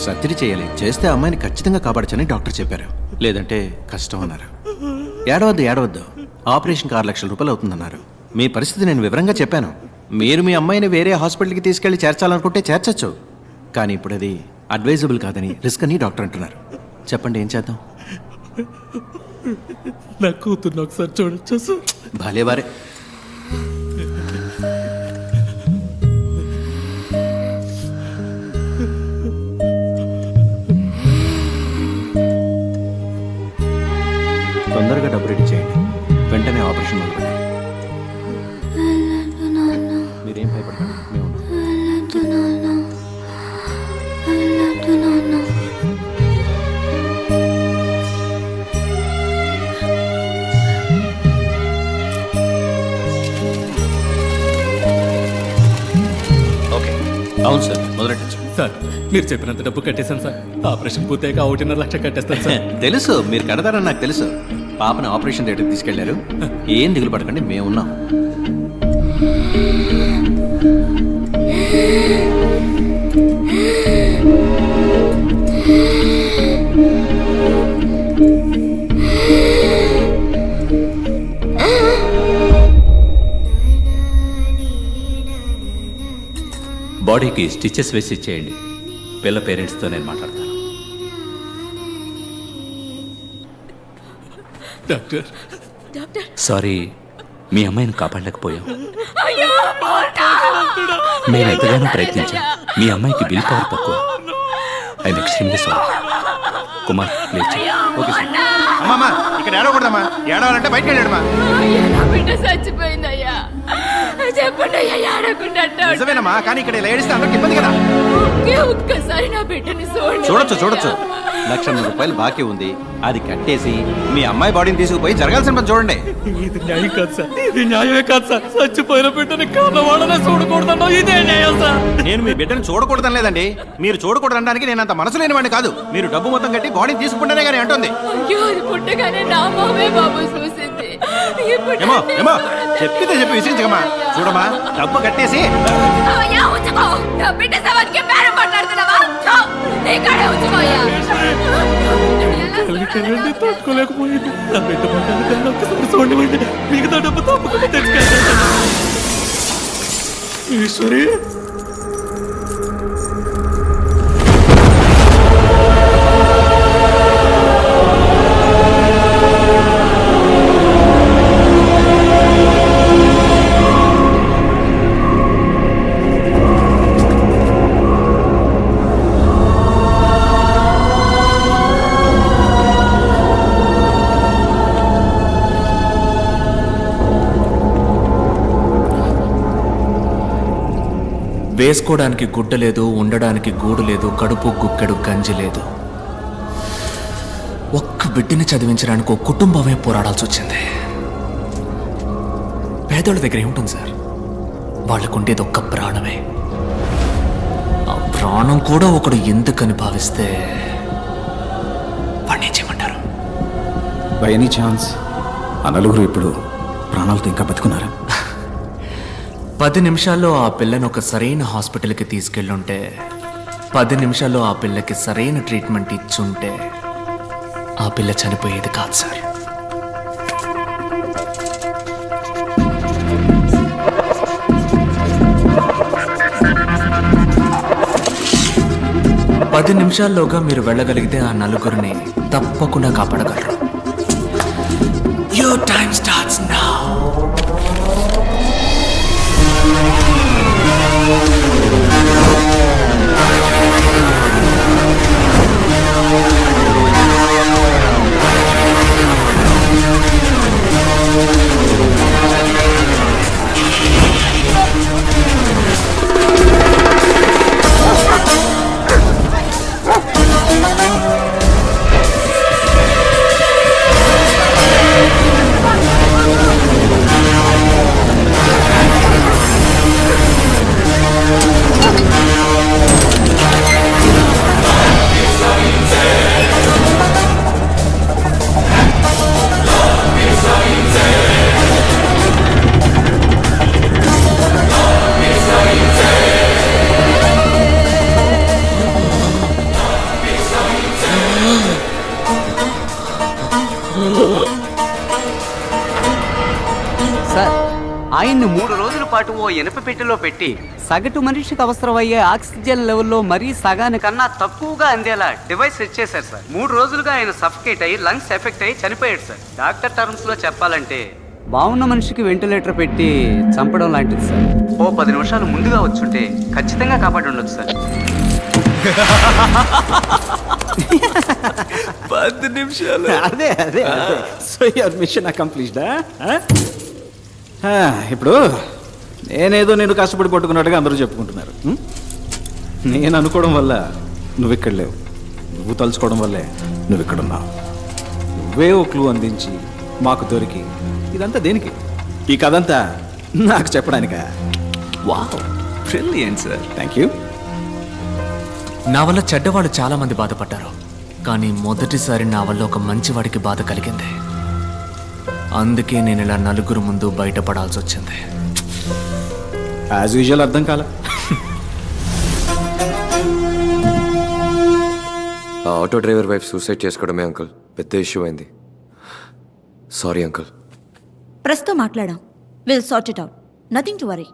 Surgery చేయాలి, చేస్తే అమ్మాయిని ఖచ్చితంగా కాపాడచ్చని డాక్టర్ చెప్పారు. లేదంటే కష్టం అన్నారు. ఏడవద్దు, ఆపరేషన్కి 6 లక్షల రూపాయలు అవుతుందన్నారు. మీ పరిస్థితి నేను వివరంగా చెప్పాను. మీరు మీ అమ్మాయిని వేరే హాస్పిటల్కి తీసుకెళ్లి చేర్చాలనుకుంటే చేర్చచ్చు, కానీ ఇప్పుడు అది అడ్వైజబుల్ కాదని, రిస్క్ అని డాక్టర్ అంటున్నారు. చెప్పండి, ఏం చేద్దాం? నా కూతుర్ని ఒకసారి చూడొచ్చు సార్. భలేవారే. తొందరగా డబ్బు రెడీ చేయండి, వెంటనే ఆపరేషన్ మొదలుపెట్టాలి. మీరేం భయపడకండి, మేము ఉన్నాం. ఓకే, అవును సార్, మొదలెట్టచ్చు. సార్ మీరు చెప్పినంత డబ్బు కట్టేశాను సార్. ఆపరేషన్ పూర్తయ్యాక 1.5 లక్ష కట్టేస్తాను సార్. తెలుసు, మీరు కడతారని నాకు తెలుసు. పాపని ఆపరేషన్ థియేటర్కి తీసుకెళ్లారు. ఏం దిగులు పడకండి, మేము ఉన్నాం. బాడీకి స్టిచెస్ వేసి ఇచ్చేయండి. పిల్ల పేరెంట్స్తో నేను మాట్లాడతాను. డాక్టర్ సారీ, మీ అమ్మాయిని కాపాడలేకపోయాం. మేము ఎంతగానో ప్రయత్నించాం. మీ అమ్మాయికి బిల్ పవర్ తక్కువ. I'm extremely sorry. Kumar please. Okay sir. అమ్మా, ఇక్కడ ఏడవకూడదమ్మా. ఏడవాలంటే బయటకు వెళ్ళాడమ్మా. నా బిడ్డ చచ్చిపోయిందయ్యా. చెప్పండి అయ్యా, ఏడకుండా నిజమేనమ్మా, కానీ ఇక్కడ ఇలా ఏడిస్తే అందరికి ఇబ్బంది కదా. ఒక్కసారి నా బిడ్డని చూడొచ్చు. 1,00,000 రూపాయలు బాకీ ఉంది, అది కట్టేసి మీ అమ్మాయి బాడీని తీసుకుపోయి జరగాల్సిన పని చూడండి. ఇది న్యాయం కాదు సార్, ఇది న్యాయమే కాదు సార్. చచ్చిపోయిన బిడ్డని కారణవాళ్ళనే చూడకూడదన్నా ఇదే న్యాయం సార్. నేను మీ బిడ్డను చూడకూడదని లేదండి. మీరు చూడకూడదనడానికి నేను అంత మనసు లేనివాడిని కాదు. మీరు డబ్బు మొత్తం కట్టి బాడీని తీసుకుంటేనే కానీ అంటుంది. అయ్యో, అది పుట్టగానే నా మామే బాబు చూసింది. ఏమో చెప్పితే చెప్పి విసిరించకమ్మా. చూడమ్మా, డబ్బు కట్టేసి అయ్యా, ఉంచుకో. నా బిడ్డ సవానికి బేరం మాట్లాడుతున్నావా? నీకడే ఉంచుకోయ్యా. తల్లిదండ్రులు తట్టుకోలేకపోయింది. నా బిడ్డ పట్టాలి ఒక్కసారి చూడండి. మిగతా డబ్బు తప్పకుండా తెచ్చుకెళ్తాను. ఈశ్వరి, వేసుకోవడానికి గుడ్డ లేదు, ఉండడానికి గూడు లేదు, కడుపు గుక్కెడు గంజి లేదు. ఒక్క బిడ్డని చదివించడానికి ఒక కుటుంబమే పోరాడాల్సి వచ్చింది. పేదోళ్ళ దగ్గర ఏముంటుంది సార్? వాళ్ళకు ఉండేది ఒక్క ప్రాణమే. ఆ ప్రాణం కూడా ఒకడు ఎందుకని భావిస్తే వాడిని ఏం చేయమంటారు? బై ఎనీ ఛాన్స్ ఆ నలుగురు ఇప్పుడు ప్రాణాలతో ఇంకా బతుకున్నారా? 10 నిమిషాల్లో ఆ పిల్లని ఒక సరైన హాస్పిటల్కి తీసుకెళ్ళుంటే, 10 నిమిషాల్లో ఆ పిల్లకి సరైన ట్రీట్మెంట్ ఇచ్చుంటే ఆ పిల్ల చనిపోయేది కాదు సార్. పది నిమిషాల్లోగా మీరు వెళ్ళగలిగితే ఆ నలుగురిని తప్పకుండా కాపాడగలరు. Your time starts now. దీన్ని 3 రోజుల పాటు ఓ ఇనప పెట్టెలో పెట్టి సగటు మనిషికి అవసరమయ్యే ఆక్సిజన్ లెవెల్లో మరీ సగానికన్నా తక్కువగా అందేలా డివైస్ సెట్ చేశారు సార్. 3 రోజులుగా ఆయన సఫకేట్ అయ్యి లంగ్స్ ఎఫెక్ట్ అయ్యి చనిపోయాడు సార్. డాక్టర్ టర్మ్స్ లో చెప్పాలంటే బాగున్న మనిషికి వెంటిలేటర్ పెట్టి చంపడం లాంటిది సార్. ఓ 10 నిమిషాలు ముందుగా వచ్చుంటే ఖచ్చితంగా కాపాడి ఉండొచ్చు సార్. 10 నిమిషాలు. అదే అదే సో యువర్ మిషన్ అకంప్లీష్డా? ఇప్పుడు నేనేదో నేను కష్టపడి పట్టుకున్నట్టుగా అందరూ చెప్పుకుంటున్నారు. నేను అనుకోవడం వల్ల నువ్వు ఇక్కడ లేవు, నువ్వు తలుచుకోవడం వల్లే నువ్వు ఇక్కడ ఉన్నావు. నువ్వే ఓ క్లూ అందించి మాకు దొరికి ఇదంతా దేనికి? ఈ కథ అంతా నాకు చెప్పడానికా? Wow, brilliant sir. Thank you. నా వల్ల చెడ్డవాళ్ళు చాలా మంది బాధపడ్డారు, కానీ మొదటిసారి నా వల్ల ఒక మంచివాడికి బాధ కలిగింది. అందుకే నేను ఇలా నలుగురు ముందు బయటపడాల్సి వచ్చింది. యాజ్ యూజువల్ అర్థం కాల. ఆ ఆటో డ్రైవర్ వైఫ్ సూసైడ్ చేసుకోవడమే అంకుల్ పెద్ద ఇష్యూ అయింది. Sorry uncle. ప్రెస్తో మాట్లాడాం. Will sort it out. Nothing to worry.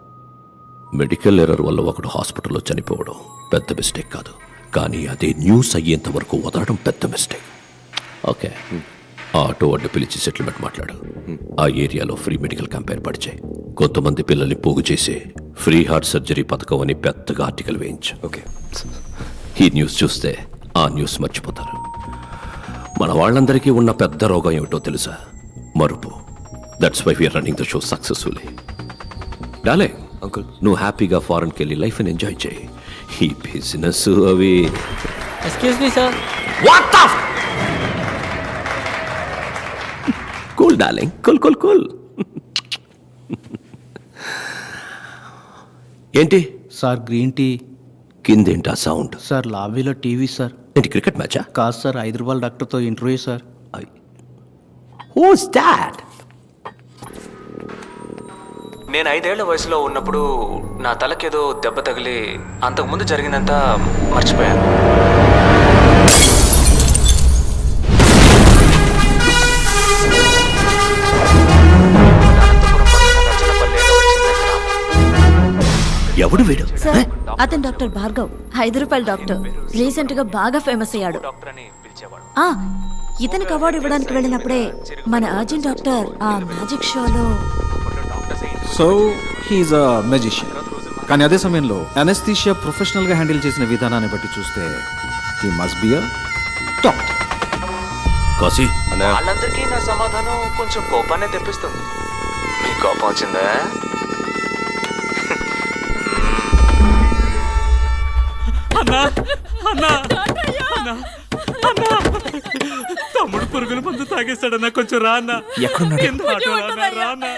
Medical error వల్ల ఒకడు హాస్పిటల్లో చనిపోవడం పెద్ద మిస్టేక్ కాదు, కానీ అదే న్యూస్ అయ్యేంత వరకు వదలడం పెద్ద మిస్టేక్. ఓకే, ఆ ఆటో అడ్డు పిలిచి సెటిల్మెంట్ మాట్లాడు. ఆ ఏరియాలో ఫ్రీ మెడికల్ క్యాంప్ ఏర్పాటు చేయి. కొంతమంది పిల్లల్ని పోగు చేసి ఫ్రీ హార్ట్ సర్జరీ పథకం అని పెద్దగా ఆర్టికల్ వేయించు. ఓకే. ఈ న్యూస్ చూస్తే ఆ న్యూస్ మర్చిపోతారు. మన వాళ్ళందరికీ ఉన్న పెద్ద రోగం ఏమిటో తెలుసా? మరుపు. That's why we're running the show successfully. Dale uncle, నువ్వు హ్యాపీగా ఫారెన్కి వెళ్ళి లైఫ్ని ఎంజాయ్ చేయి. ఈ బిజినెస్ అవి. Excuse me sir. Cool darling, cool cool cool. ఏంటి సార్ గ్రీన్ టీ? కిందేంటా సౌండ్? సార్ లాబీలో టీవీ సార్. ఏంటి క్రికెట్ మ్యాచా? కాదు సార్, హైదరాబాద్ డాక్టర్తో ఇంటర్వ్యూ సార్. Who's that? నేను 5 ఏళ్ల వయసులో ఉన్నప్పుడు నా తలకేదో దెబ్బ తగిలి అంతకుముందు జరిగిందంతా మర్చిపోయాను. ఎవడు వీడు? సార్ అతను డాక్టర్ భార్గవ్, 5 రూపాయల డాక్టర్. రీసెంట్ గా బాగా ఫేమస్ అయ్యాడు. ఆ, ఇతనికి అవార్డు ఇవ్వడానికి వెళ్ళినప్పుడే మన అర్జున్ డాక్టర్ ఆ మ్యాజిక్ షోలో. సో హీఈస్ అ మెజిషియన్. కానీ అదే సమయంలో అనస్థీషియా ప్రొఫెషనల్గా హ్యాండిల్ చేసిన విధానాన్ని బట్టి చూస్తే he must be a doctor. Kashi, వాళ్ళందరికీ నా సమాధానం కొంచెం కోపాన్ని తెప్పిస్తుంది. మీ కోపం వచ్చిందా? అన్నా అన్నా అన్నా అన్నా, తమ్ముడు పురుగుల మందు తాగేస్తాడన్నా, కొంచెం రా అన్నా. ఎక్కడున్నాడు? రా అన్నా.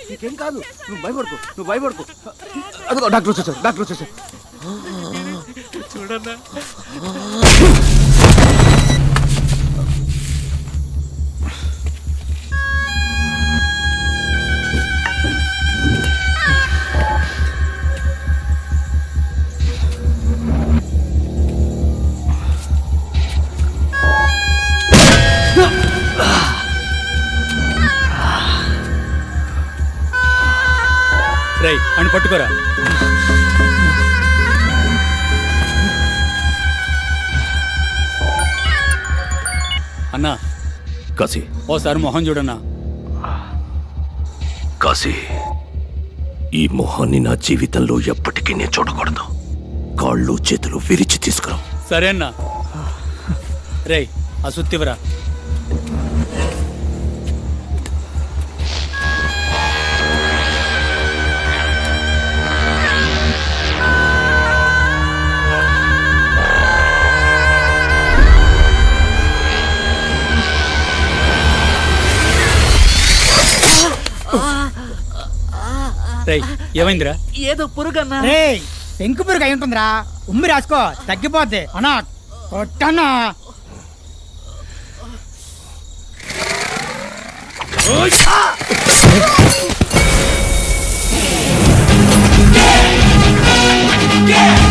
నీకేం కాదు, నువ్వు భయపడుకో. అదిగో డాక్టర్ వచ్చేసారు. చూడన్నా. రై అని పట్టుకోరా. అన్నా కాశీ, ఓసారి మొహం చూడన్నా. కాశీ, ఈ మొహాన్ని నా జీవితంలో ఎప్పటికీ నేను చూడకూడదు. కాళ్ళు చేతులు విరిచి తీసుకురా. సరే అన్నా. రై ఆ సుత్తివరా. ఏమైందిరా? ఏదో పురుగన్నా. పెంకు పురుగు అయి ఉంటుందిరా. ఉమ్మి రాసుకో, తగ్గిపోద్ది. అన్నా కొట్టన్నా. Yeah!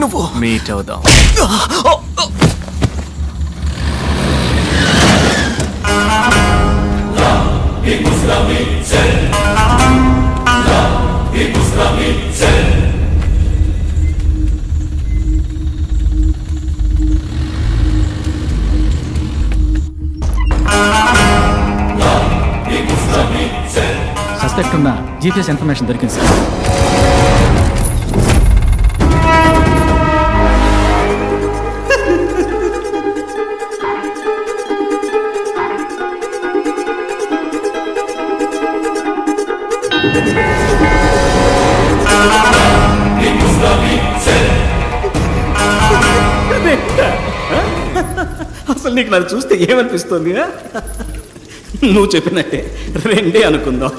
నువ్వు మీట్ అవుదాం. సస్పెక్ట్ ఉన్న జీపీఎస్ ఇన్ఫర్మేషన్ దొరికింది సార్. అసలు నీకు నన్ను చూస్తే ఏమనిపిస్తుంది? నువ్వు చెప్పినట్టే రెండే అనుకుందాం.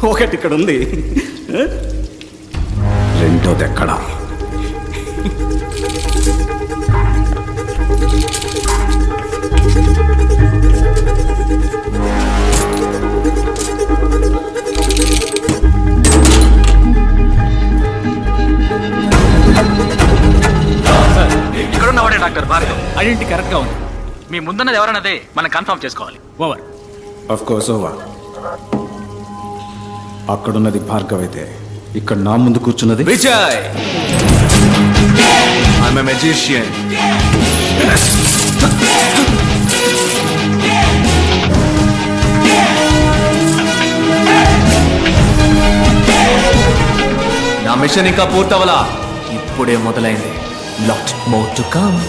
ఒకటి ఇక్కడ ఉంది, రెండోది ఎక్కడా? ఇక్కడున్నవాడే డాక్టర్ భార్గవ్. ఐడెంటిటీ కరెక్ట్గా ఉంది. మీ ముందున్నది ఎవరన్నదే మనం కన్ఫర్మ్ చేసుకోవాలి. ఓవర్. Of course over. అక్కడున్నది భార్గవ్ అయితే ఇక్కడ నా ముందు కూర్చున్నది విజయ్. I'm a magician. నా మిషన్ ఇంకా పూర్తవలా, ఇప్పుడే మొదలైంది. Lot more to come.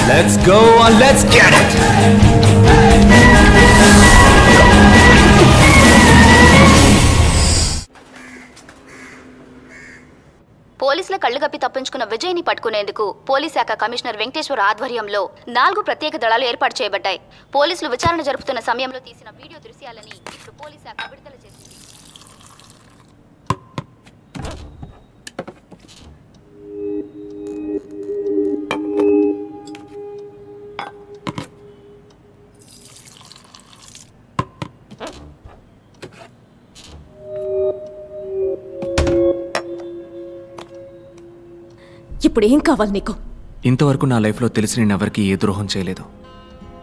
Let's go and let's get it. పోలీసుల కళ్లు కప్పి తప్పించుకున్న విజయ్ని పట్టుకునేందుకు పోలీస్ శాఖ కమిషనర్ వెంకటేశ్వర ఆధ్వర్యంలో 4 ప్రత్యేక దళాలు ఏర్పాటు చేయబడ్డాయి. పోలీసులు విచారణ జరుపుతున్న సమయంలో తీసిన వీడియో దృశ్యాలని ఇప్పుడు పోలీస్ శాఖ విడుదల చేసింది. ఇప్పుడు ఏం కావాలి నీకు? ఇంతవరకు నా లైఫ్లో తెలిసి నేను ఎవరికి ఏ ద్రోహం చేయలేదు.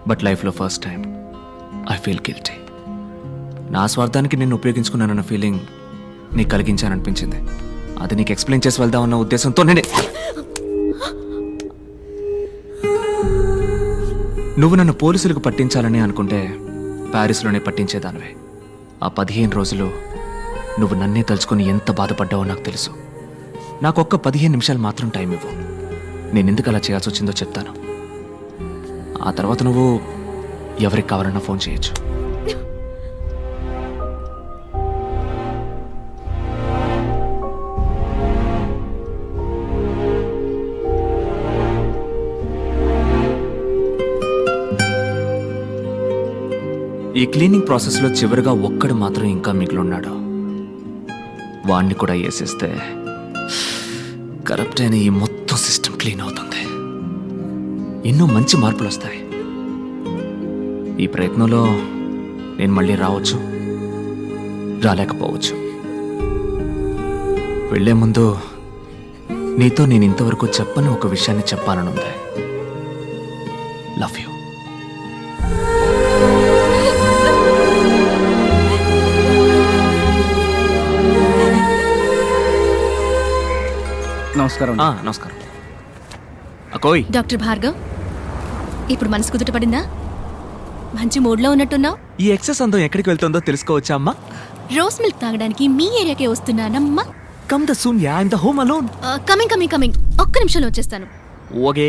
బట్ లైఫ్లో first time I feel guilty. నా స్వార్థానికి నేను ఉపయోగించుకున్నానన్న ఫీలింగ్ నీకు కలిగించాననిపించింది. అది నీకు ఎక్స్ప్లెయిన్ చేసి వెళ్దామన్న ఉద్దేశంతో నేనే. నువ్వు నన్ను పోలీసులకు పట్టించాలని అనుకుంటే ప్యారిస్లోనే పట్టించేదానివే. ఆ 15 రోజులు నువ్వు నన్నే తలుచుకొని ఎంత బాధపడ్డావో నాకు తెలుసు. నాకు ఒక్క 15 నిమిషాలు మాత్రం టైం ఇవ్వు. నేను ఎందుకు అలా చేయాల్సి వచ్చిందో చెప్తాను. ఆ తర్వాత నువ్వు ఎవరికి కావాలన్నా ఫోన్ చేయొచ్చు. ఈ క్లీనింగ్ ప్రాసెస్లో చివరిగా ఒక్కడు మాత్రం ఇంకా మిగిలిన్నాడు. వాణ్ణి కూడా వేసేస్తే కరప్ట్ అయిన ఈ మొత్తం సిస్టమ్ క్లీన్ అవుతుంది. ఎన్నో మంచి మార్పులు వస్తాయి. ఈ ప్రయత్నంలో నేను మళ్ళీ రావచ్చు, రాలేకపోవచ్చు. వెళ్లే ముందు నీతో నేను ఇంతవరకు చెప్పని ఒక విషయాన్ని చెప్పాలనుంది. Love you. నమస్కారం. నమస్కారం. అకోయ్. డాక్టర్ భార్గవ్, ఇప్పుడు మనసు కుదుట పడిందా? మంచి మూడ్లో ఉన్నట్టున్నావు. ఈ ఎక్సెస్ అందం ఎక్కడికి వెళ్తుందో తెలుసుకోవచ్చా అమ్మా? రోస్ మిల్క్ తాగడానికి మీ ఏరియాకే వస్తున్నానమ్మా. Come the soon yeah, I am the home alone. Coming. ఒక్క నిమిషంలో వచ్చేస్తాను. ఓకే.